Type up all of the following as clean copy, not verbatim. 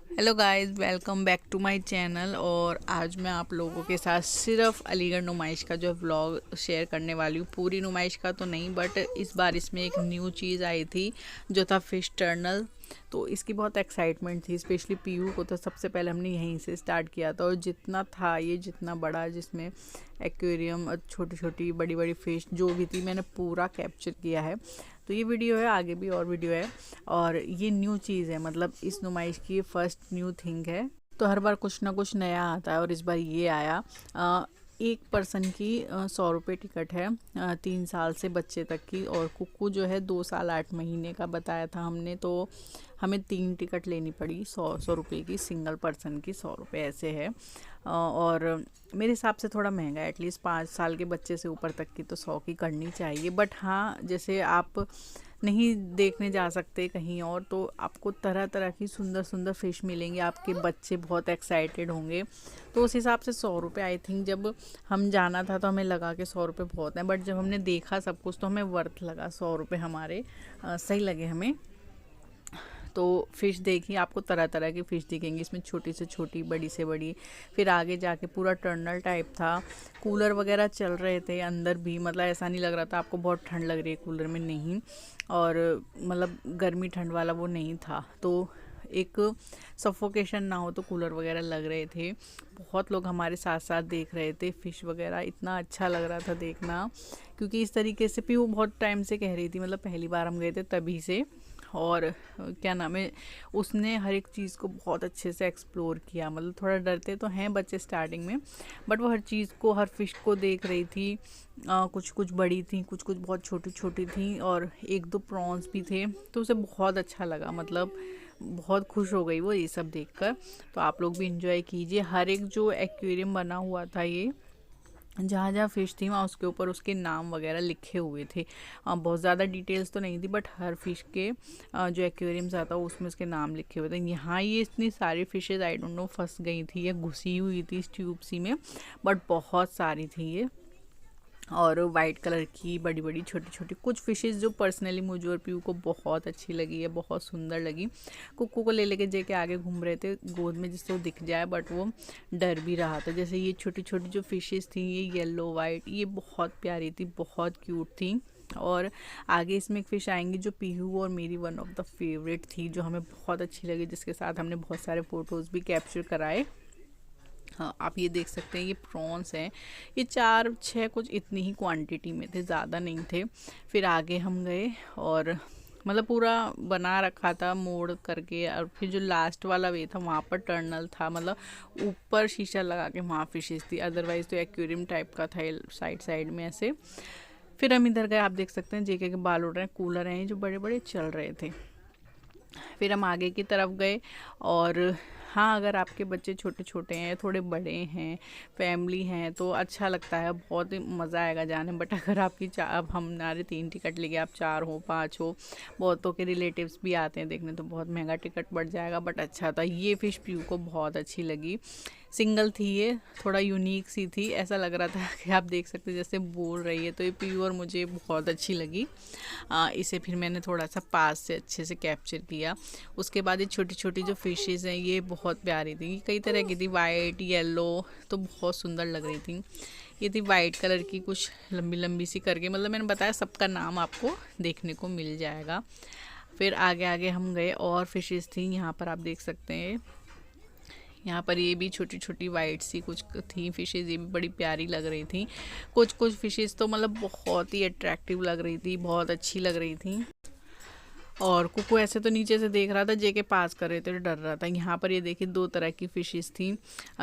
Hello guys, welcome back to my channel. और आज मैं आप लोगों के साथ सिर्फ अलीगढ़ नुमाइश का जो व्लॉग शेयर करने वाली हूँ। पूरी नुमाइश का तो नहीं, बट इस बार इसमें एक न्यू चीज़ आई थी जो था फिश टर्नल। तो इसकी बहुत एक्साइटमेंट थी, स्पेशली पीयू को। तो सबसे पहले हमने यहीं से स्टार्ट किया था, और जितना था ये जितना बड़ा, जिसमें एक्वेरियम, छोटी छोटी बड़ी बड़ी फ़िश जो भी थी, मैंने पूरा कैप्चर किया है। तो ये वीडियो है, आगे भी और वीडियो है। और ये न्यू चीज़ है, मतलब इस नुमाइश की ये फर्स्ट न्यू थिंग है। तो हर बार कुछ ना कुछ नया आता है, और इस बार ये आया। एक पर्सन की 100 रुपये टिकट है, 3 साल से बच्चे तक की। और कुक्कू जो है 2 साल 8 महीने का बताया था हमने, तो हमें 3 टिकट लेनी पड़ी 100 रुपये की, सिंगल पर्सन की 100 रुपये ऐसे है। और मेरे हिसाब से थोड़ा महंगा है। एटलीस्ट 5 साल के बच्चे से ऊपर तक की तो 100 की करनी चाहिए। बट हाँ, जैसे आप नहीं देखने जा सकते कहीं और, तो आपको तरह तरह की सुंदर सुंदर फ़िश मिलेंगी, आपके बच्चे बहुत एक्साइटेड होंगे। तो उस हिसाब से 100 रुपये, आई थिंक जब हम जाना था तो हमें लगा कि 100 रुपये बहुत हैं, बट जब हमने देखा सब कुछ तो हमें वर्थ लगा। 100 रुपये हमारे सही लगे हमें। तो फ़िश देखी, आपको तरह तरह की फ़िश दिखेंगी इसमें, छोटी से छोटी, बड़ी से बड़ी। फिर आगे जाके पूरा टर्नल टाइप था। कूलर वगैरह चल रहे थे अंदर भी, मतलब ऐसा नहीं लग रहा था आपको बहुत ठंड लग रही है कूलर में, नहीं। और मतलब गर्मी ठंड वाला वो नहीं था। तो एक सफोकेशन ना हो तो कूलर वगैरह लग रहे थे। बहुत लोग हमारे साथ साथ देख रहे थे फ़िश वगैरह। इतना अच्छा लग रहा था देखना, क्योंकि इस तरीके से भी वो बहुत टाइम से कह रही थी, मतलब पहली बार हम गए थे तभी से। और क्या नाम है, उसने हर एक चीज़ को बहुत अच्छे से एक्सप्लोर किया। मतलब थोड़ा डरते तो हैं बच्चे स्टार्टिंग में, बट वो हर चीज़ को, हर फिश को देख रही थी। कुछ कुछ बड़ी थी, कुछ कुछ बहुत छोटी छोटी थी, और एक दो प्रॉन्स भी थे। तो उसे बहुत अच्छा लगा, मतलब बहुत खुश हो गई वो ये सब देखकर। तो आप लोग भी इंजॉय कीजिए। हर एक जो एक्वेरियम बना हुआ था, ये जहाँ जहाँ फ़िश थी वहाँ उसके ऊपर उसके नाम वगैरह लिखे हुए थे। बहुत ज़्यादा डिटेल्स तो नहीं थी, बट हर फ़िश के जो एक्वेरियम्स आता है उसमें उसके नाम लिखे हुए थे। यहाँ ये इतनी सारी फ़िशेज़ आई डोंट नो फंस गई थी या घुसी हुई थी इस ट्यूब सी में, बट बहुत सारी थी ये। और वाइट कलर की बड़ी बड़ी छोटी छोटी कुछ फ़िशेज़ जो पर्सनली मुझे और पीयू को बहुत अच्छी लगी है, बहुत सुंदर लगी। कुक्कू को ले लेके जे के आगे घूम रहे थे गोद में, जिससे वो दिख जाए, बट वो डर भी रहा था। जैसे ये छोटी छोटी जो फ़िशेज़ थी, ये येलो वाइट, ये बहुत प्यारी थी, बहुत क्यूट थी। और आगे इसमें एक फ़िश आएंगी जो पीहू और मेरी वन ऑफ द फेवरेट थी, जो हमें बहुत अच्छी लगी, जिसके साथ हमने बहुत सारे फ़ोटोज़ भी कैप्चर कराए। हाँ, आप ये देख सकते हैं, ये प्रॉन्स हैं। ये 4-6 कुछ इतनी ही क्वांटिटी में थे, ज़्यादा नहीं थे। फिर आगे हम गए, और मतलब पूरा बना रखा था मोड़ करके। और फिर जो लास्ट वाला वे था वहाँ पर टर्नल था, मतलब ऊपर शीशा लगा के वहाँ फिशेस थी। अदरवाइज़ तो एक्वेरियम टाइप का था साइड साइड में ऐसे। फिर हम इधर गए, आप देख सकते हैं जेके के बाल उड़ रहे हैं, कूलर हैं जो बड़े बड़े चल रहे थे। फिर हम आगे की तरफ गए। और हाँ, अगर आपके बच्चे छोटे छोटे हैं, थोड़े बड़े हैं, फैमिली हैं, तो अच्छा लगता है, बहुत ही मज़ा आएगा जाने। बट अगर आपकी अब हमारे 3 टिकट लेके आप 4 हो 5 हो, बहुतों के रिलेटिव्स भी आते हैं देखने, तो बहुत महंगा टिकट पड़ जाएगा। बट अच्छा था। ये फ़िश पीयू को बहुत अच्छी लगी। सिंगल थी ये, थोड़ा यूनिक सी थी, ऐसा लग रहा था कि आप देख सकते जैसे बोल रही है। तो ये पीयू और मुझे बहुत अच्छी लगी। इसे फिर मैंने थोड़ा सा पास से अच्छे से कैप्चर किया। उसके बाद ये छोटी छोटी जो फिशेस हैं, ये बहुत प्यारी थी, कई तरह की थी, वाइट येलो, तो बहुत सुंदर लग रही थी। ये थी वाइट कलर की, कुछ लंबी लंबी सी करके, मतलब मैंने बताया सबका नाम आपको देखने को मिल जाएगा। फिर आगे आगे हम गए, और फिशेस थी यहाँ पर, आप देख सकते हैं। यहाँ पर ये भी छोटी छोटी वाइट सी कुछ थी फिशेज़, ये भी बड़ी प्यारी लग रही थी। कुछ कुछ फिशेज़ तो मतलब बहुत ही अट्रैक्टिव लग रही थी, बहुत अच्छी लग रही थी। और कुकू ऐसे तो नीचे से देख रहा था, जे के पास कर रहे थे तो डर रहा था। यहाँ पर ये देखिए 2 तरह की फिशेस थी,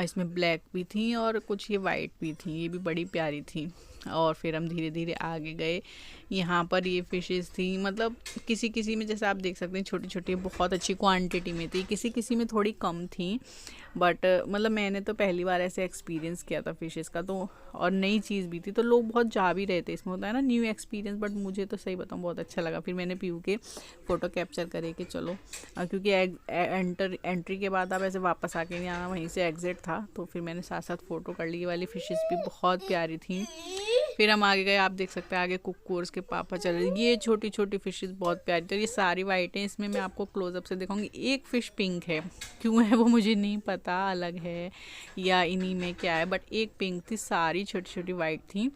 इसमें ब्लैक भी थी और कुछ ये वाइट भी थी, ये भी बड़ी प्यारी थी। और फिर हम धीरे धीरे आगे गए। यहाँ पर ये फिशेस थी, मतलब किसी किसी में, जैसे आप देख सकते हैं, छोटी छोटी बहुत अच्छी क्वांटिटी में थी, किसी किसी में थोड़ी कम थी। बट मतलब मैंने तो पहली बार ऐसे एक्सपीरियंस किया था फिशेस का, तो और नई चीज़ भी थी, तो लोग बहुत जा भी रहे थे, इसमें होता है ना न्यू एक्सपीरियंस। बट मुझे तो सही बताऊँ बहुत अच्छा लगा। फिर मैंने पीयू के फ़ोटो कैप्चर करे कि चलो, क्योंकि एंट्री के बाद आप ऐसे वापस आके नहीं आना, वहीं से एग्ज़िट था, तो फिर मैंने साथ साथ फ़ोटो कर ली। ये वाली फ़िशेज़ भी बहुत प्यारी थी। फिर हम आगे गए, आप देख सकते हैं आगे कुक्कू और उसके पापा चल रहे। ये छोटी छोटी फिशेस बहुत प्यारी, तो ये सारी वाइट हैं। इसमें मैं आपको क्लोजअप से दिखाऊंगी। एक फ़िश पिंक है, क्यों है वो मुझे नहीं पता, अलग है या इन्हीं में क्या है, बट एक पिंक थी, सारी छोटी छोटी वाइट थी।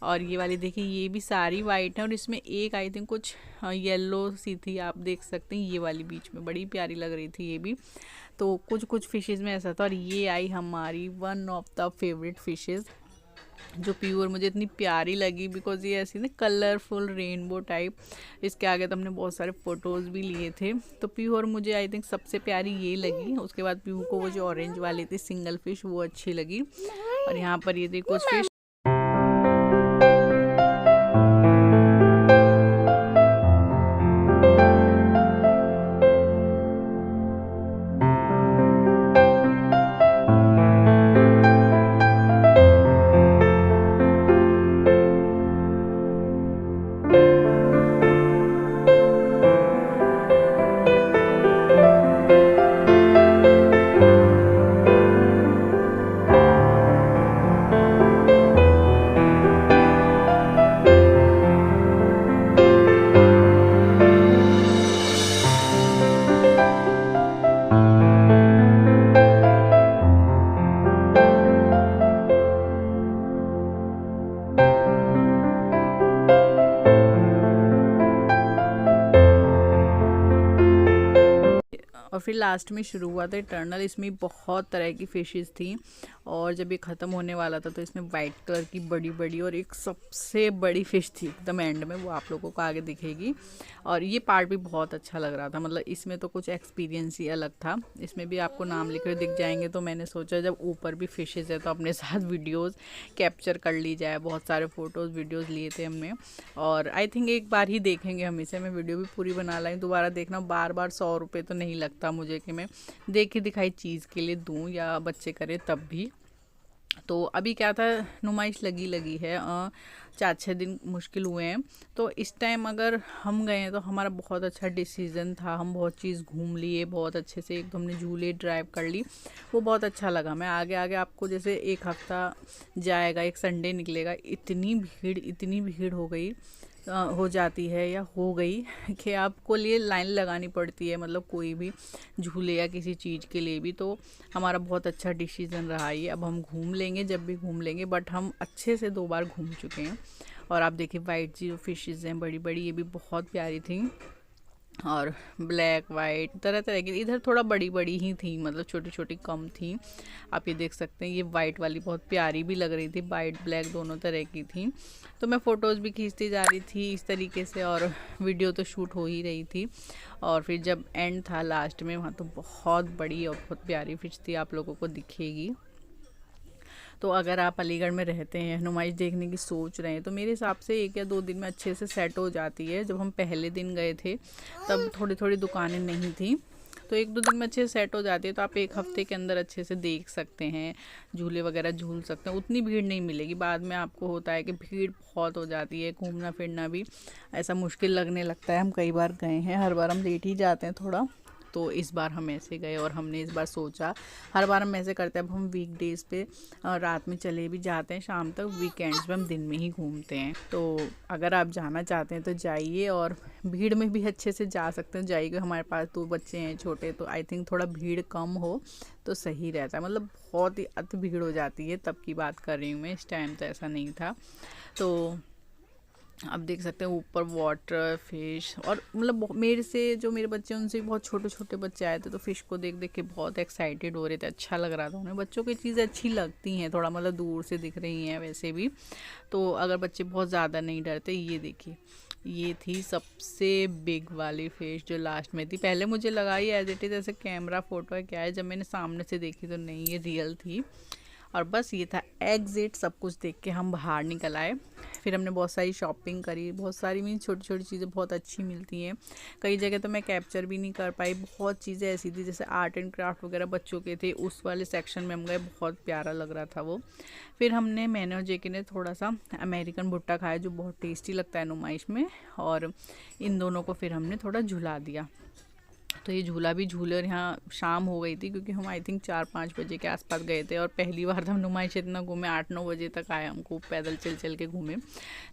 और ये वाली देखिए, ये भी सारी वाइट है, और इसमें एक आई थिंक कुछ येलो सी थी, आप देख सकते हैं। ये वाली बीच में बड़ी प्यारी लग रही थी ये भी। तो कुछ कुछ फिशेज़ में ऐसा था। और ये आई हमारी one of the favourite fishes, जो प्योर मुझे इतनी प्यारी लगी, बिकॉज ये ऐसी ना कलरफुल रेनबो टाइप। इसके आगे तो हमने बहुत सारे फ़ोटोज़ भी लिए थे। तो प्योर मुझे आई थिंक सबसे प्यारी ये लगी। उसके बाद प्योर को वो जो ऑरेंज वाली थी सिंगल फिश, वो अच्छी लगी। और यहाँ पर ये थी कुछ फिश। और फिर लास्ट में शुरू हुआ था इटर्नल। इसमें बहुत तरह की फिशेस थी, और जब ये ख़त्म होने वाला था तो इसमें वाइट कलर की बड़ी बड़ी और एक सबसे बड़ी फ़िश थी एकदम एंड में, वो आप लोगों को आगे दिखेगी। और ये पार्ट भी बहुत अच्छा लग रहा था, मतलब इसमें तो कुछ एक्सपीरियंस ही अलग था। इसमें भी आपको नाम लिखे हुए दिख जाएंगे, तो मैंने सोचा जब ऊपर भी फिशेज़ है तो अपने साथ वीडियोज़ कैप्चर कर ली जाए। बहुत सारे फ़ोटोज़ वीडियोज़ लिए थे हमने, और आई थिंक एक बार ही देखेंगे हम इसे। मैं वीडियो भी पूरी बना लाई, दोबारा देखना बार बार 100 रुपये तो नहीं लगता मुझे कि मैं देखी दिखाई चीज़ के लिए दूँ या बच्चे करें तब भी। तो अभी क्या था, नुमाइश लगी है, 4-6 दिन मुश्किल हुए हैं। तो इस टाइम अगर हम गए हैं तो हमारा बहुत अच्छा डिसीज़न था। हम बहुत चीज़ घूम लिए बहुत अच्छे से, एक तो हमने झूले ड्राइव कर ली, वो बहुत अच्छा लगा। मैं आगे आगे आपको जैसे एक हफ़्ता जाएगा, एक संडे निकलेगा, इतनी भीड़ हो जाती है या हो गई कि आपको लिए लाइन लगानी पड़ती है, मतलब कोई भी झूले या किसी चीज़ के लिए भी। तो हमारा बहुत अच्छा डिसीज़न रहा ये। अब हम घूम लेंगे जब भी घूम लेंगे, बट हम अच्छे से 2 बार घूम चुके हैं। और आप देखिए वाइट जो फिशेज़ हैं बड़ी बड़ी, ये भी बहुत प्यारी थी, और ब्लैक वाइट तरह तरह की। इधर थोड़ा बड़ी बड़ी ही थी, मतलब छोटी छोटी कम थी। आप ये देख सकते हैं, ये वाइट वाली बहुत प्यारी भी लग रही थी, वाइट ब्लैक दोनों तरह की थी। तो मैं फ़ोटोज़ भी खींचती जा रही थी इस तरीके से, और वीडियो तो शूट हो ही रही थी। और फिर जब एंड था लास्ट में, वहाँ तो बहुत बड़ी और बहुत प्यारी फिश थी, आप लोगों को दिखेगी। तो अगर आप अलीगढ़ में रहते हैं, नुमाइश देखने की सोच रहे हैं, तो मेरे हिसाब से 1 या 2 दिन में अच्छे से सेट हो जाती है। जब हम पहले दिन गए थे तब थोड़ी थोड़ी दुकानें नहीं थी, तो 1-2 दिन में अच्छे से सेट हो जाती है। तो आप 1 हफ्ते के अंदर अच्छे से देख सकते हैं, झूले वगैरह झूल सकते हैं, उतनी भीड़ नहीं मिलेगी। बाद में आपको होता है कि भीड़ बहुत हो जाती है, घूमना फिरना भी ऐसा मुश्किल लगने लगता है। हम कई बार गए हैं, हर बार हम लेट ही जाते हैं थोड़ा, तो इस बार हम ऐसे गए। और हमने इस बार सोचा, हर बार हम ऐसे करते हैं, अब हम वीकडेज़ पे रात में चले भी जाते हैं शाम तक, वीकेंड्स पे हम दिन में ही घूमते हैं। तो अगर आप जाना चाहते हैं तो जाइए, और भीड़ में भी अच्छे से जा सकते हैं, जाइए। हमारे पास 2 बच्चे हैं छोटे, तो आई थिंक थोड़ा भीड़ कम हो तो सही रहता है। मतलब बहुत ही अति भीड़ हो जाती है, तब की बात कर रही हूँ मैं, इस टाइम तो ऐसा नहीं था। तो आप देख सकते हैं ऊपर वाटर फिश, और मतलब मेरे से जो मेरे बच्चे हैं उनसे भी बहुत छोटे छोटे बच्चे आए थे, तो फ़िश को देख देख के बहुत एक्साइटेड हो रहे थे, अच्छा लग रहा था उन्हें। बच्चों की चीज़ें अच्छी लगती हैं, थोड़ा मतलब दूर से दिख रही हैं वैसे भी। तो अगर बच्चे बहुत ज़्यादा नहीं डरते, ये देखिए, ये थी सबसे बिग वाली फ़िश जो लास्ट में थी। पहले मुझे लगा ये एज इट इज़ ऐसे कैमरा फ़ोटो है क्या है, जब मैंने सामने से देखी तो नहीं, ये रियल थी। और बस ये था एग्ज़िट, सब कुछ देख के हम बाहर निकल आए। फिर हमने बहुत सारी शॉपिंग करी, बहुत सारी मीन छोटी छोटी चीज़ें बहुत अच्छी मिलती हैं। कई जगह तो मैं कैप्चर भी नहीं कर पाई, बहुत चीज़ें ऐसी थी जैसे आर्ट एंड क्राफ्ट वगैरह बच्चों के थे, उस वाले सेक्शन में हम गए, बहुत प्यारा लग रहा था वो। फिर हमने, मैंने और जेके ने थोड़ा सा अमेरिकन भुट्टा खाया जो बहुत टेस्टी लगता है नुमाइश में, और इन दोनों को फिर हमने थोड़ा झुला दिया। तो ये झूला भी झूले और यहाँ शाम हो गई थी क्योंकि हम आई थिंक 4-5 बजे के आसपास गए थे और पहली बार हम नुमाइश इतना घूमे, 8-9 बजे तक आए, हम खूब पैदल चल चल के घूमे।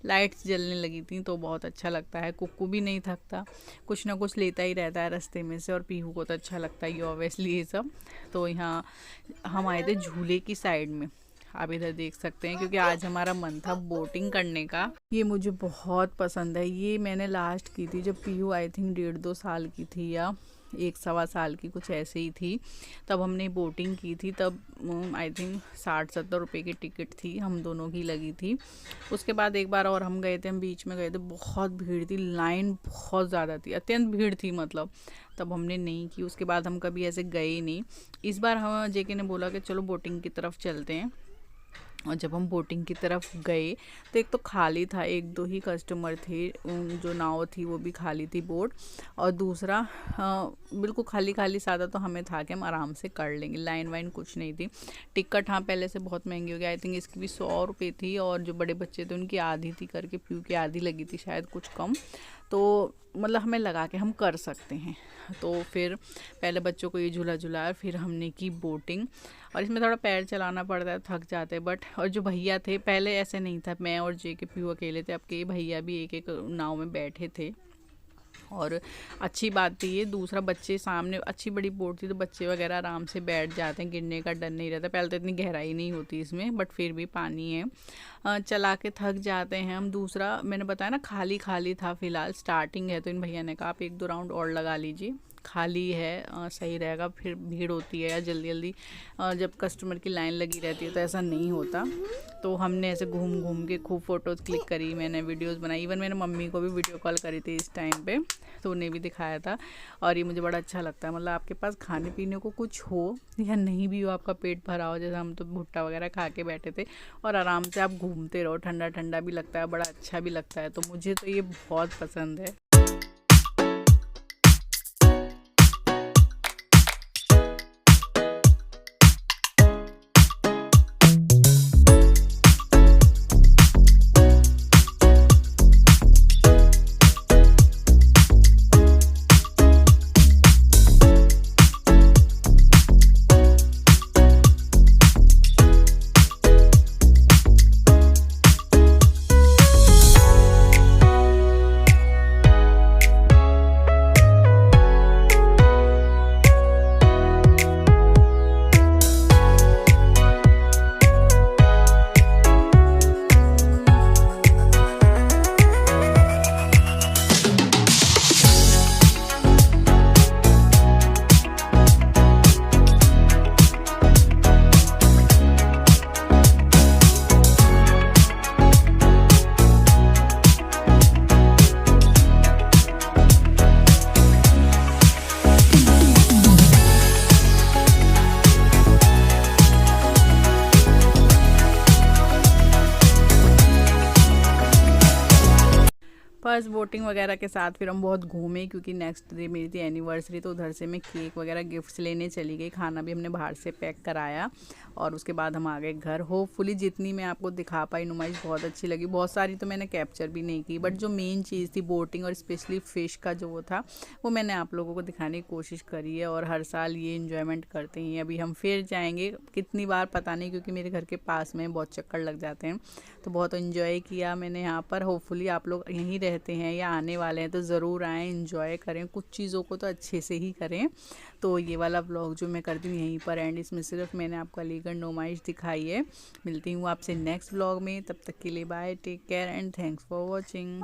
लाइट्स जलने लगी थी तो बहुत अच्छा लगता है। कुक्कू भी नहीं थकता, कुछ ना कुछ लेता ही रहता है रास्ते में से और पीहू को तो अच्छा लगता ही ऑब्वियसली ये सब। तो यहाँ हम आए थे झूले की साइड में, आप इधर देख सकते हैं, क्योंकि आज हमारा मन था बोटिंग करने का। ये मुझे बहुत पसंद है। ये मैंने लास्ट की थी जब पीहू आई थिंक 1.5-2 साल की थी या 1-1.25 साल की, कुछ ऐसे ही थी, तब हमने बोटिंग की थी। तब आई थिंक 60-70 रुपये की टिकट थी, हम दोनों की लगी थी। उसके बाद एक बार और हम गए थे, हम बीच में गए थे, बहुत भीड़ थी, लाइन बहुत ज़्यादा थी, अत्यंत भीड़ थी मतलब, तब हमने नहीं की। उसके बाद हम कभी ऐसे गए ही नहीं। इस बार हम जेके ने बोला कि चलो बोटिंग की तरफ चलते हैं, और जब हम बोटिंग की तरफ गए तो एक तो खाली था, 1-2 ही कस्टमर थे, जो नाव थी वो भी खाली थी बोट, और दूसरा बिल्कुल खाली खाली सादा, तो हमें था कि हम आराम से कर लेंगे, लाइन वाइन कुछ नहीं थी। टिकट हाँ पहले से बहुत महंगी हो गई, आई थिंक इसकी भी 100 रुपये थी, और जो बड़े बच्चे थे उनकी आधी थी करके, प्यू की आधी लगी थी शायद, कुछ कम, तो मतलब हमें लगा कि हम कर सकते हैं। तो फिर पहले बच्चों को ये झूला झुलाया, फिर हमने की बोटिंग, और इसमें थोड़ा पैर चलाना पड़ता है, थक जाते बट, और जो भैया थे पहले ऐसे नहीं था, मैं और जेके पीहू अकेले थे, अब के भैया भी एक एक नाव में बैठे थे, और अच्छी बात थी ये। दूसरा बच्चे सामने, अच्छी बड़ी बोट थी तो बच्चे वगैरह आराम से बैठ जाते हैं, गिरने का डर नहीं रहता। पहले तो इतनी गहराई नहीं होती इसमें, बट फिर भी पानी है, चला के थक जाते हैं हम। दूसरा मैंने बताया ना खाली खाली था, फिलहाल स्टार्टिंग है, तो इन भैया ने कहा आप 1-2 राउंड और लगा लीजिए, खाली है, सही रहेगा, फिर भीड़ होती है या जल्दी जल्दी जब कस्टमर की लाइन लगी रहती है तो ऐसा नहीं होता। तो हमने ऐसे घूम घूम के खूब फ़ोटोज़ क्लिक करी, मैंने वीडियोस बनाई, इवन मैंने मम्मी को भी वीडियो कॉल करी थी इस टाइम पे, तो उन्हें भी दिखाया था। और ये मुझे बड़ा अच्छा लगता है, मतलब आपके पास खाने पीने को कुछ हो या नहीं भी हो, आपका पेट भरा हो, जैसे हम तो भुट्टा वगैरह खा के बैठे थे, और आराम से आप घूमते रहो, ठंडा ठंडा भी लगता है, बड़ा अच्छा भी लगता है, तो मुझे तो ये बहुत पसंद है। फर्स्ट बोटिंग वगैरह के साथ फिर हम बहुत घूमे, क्योंकि नेक्स्ट डे मेरी थी एनिवर्सरी, तो उधर से मैं केक वगैरह गिफ्ट्स लेने चली गई, खाना भी हमने बाहर से पैक कराया, और उसके बाद हम आ गए घर। होपफुली जितनी मैं आपको दिखा पाई नुमाइश बहुत अच्छी लगी, बहुत सारी तो मैंने कैप्चर भी नहीं की, बट जो मेन चीज़ थी बोटिंग और स्पेशली फ़िश का जो वो था, वो मैंने आप लोगों को दिखाने की कोशिश करी है, और हर साल ये इन्जॉयमेंट करते हैं। अभी हम फिर जाएंगे, कितनी बार पता नहीं, क्योंकि मेरे घर के पास में बहुत चक्कर लग जाते हैं, तो बहुत इन्जॉय किया मैंने यहाँ पर। होपफुली आप लोग यहीं रहते हैं या आने वाले हैं तो ज़रूर आएँ, इन्जॉय करें, कुछ चीज़ों को तो अच्छे से ही करें। तो ये वाला व्लॉग जो मैं करती हूँ यहीं पर एंड, इसमें सिर्फ मैंने आपको अलीगढ़ नुमाइश दिखाई है। मिलती हूँ आपसे नेक्स्ट व्लॉग में, तब तक के लिए bye, take care and thanks for watching.